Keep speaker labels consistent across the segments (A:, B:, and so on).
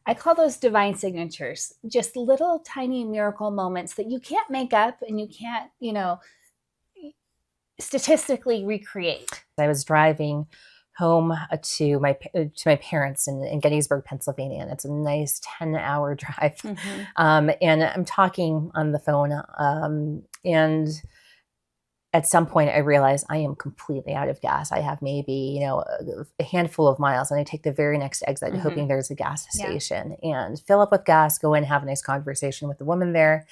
A: I call those divine signatures, just little tiny miracle moments that you can't make up and you can't, statistically recreate.
B: I was driving home to my parents in Gettysburg, Pennsylvania, and it's a nice 10-hour drive. And I'm talking on the phone, and at some point I realize I am completely out of gas. I have maybe, a handful of miles, and I take the very next exit hoping there's a gas station and fill up with gas, go in, have a nice conversation with the woman there,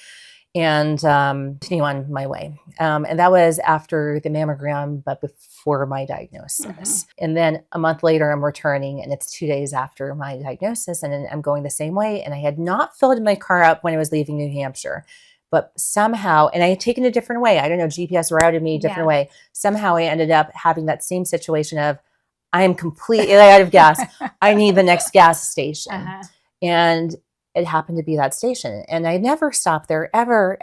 B: and continue on my way. And that was after the mammogram, but before my diagnosis. And then a month later, I'm returning, and it's 2 days after my diagnosis, and I'm going the same way. And I had not filled my car up when I was leaving New Hampshire. But somehow, and I had taken a different way. I don't know, GPS routed me a different way. Somehow I ended up having that same situation of, I am completely out of gas. I need the next gas station. And it happened to be that station. And I never stopped there ever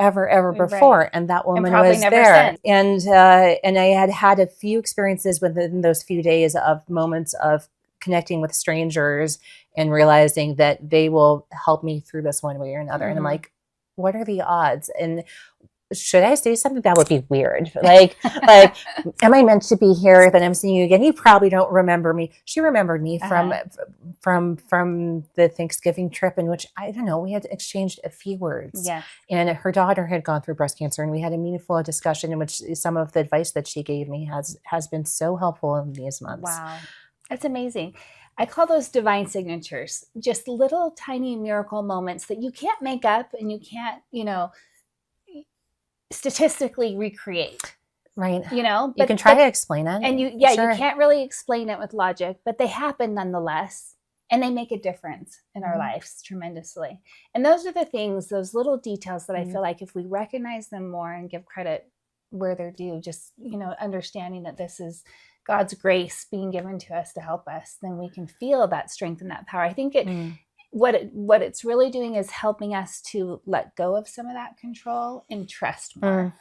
B: before. Right. And that woman was there. And I had a few experiences within those few days of moments of connecting with strangers and realizing that they will help me through this one way or another. And I'm like, what are the odds? And should I say something that would be weird? Like, am I meant to be here? Then I'm seeing you again. You probably don't remember me. She remembered me from the Thanksgiving trip, in which, I don't know, we had exchanged a few words. Yeah. And her daughter had gone through breast cancer, and we had a meaningful discussion in which some of the advice that she gave me has been so helpful in these months.
A: Wow. That's amazing. I call those divine signatures, just little tiny miracle moments that you can't make up and you can't, statistically recreate.
B: Right. But you can try to explain it.
A: And you can't really explain it with logic, but they happen nonetheless. And they make a difference in our lives tremendously. And those are the things, those little details that I feel like if we recognize them more and give credit where they're due, just, understanding that this is God's grace being given to us to help us, then we can feel that strength and that power. I think what it's really doing is helping us to let go of some of that control and trust more.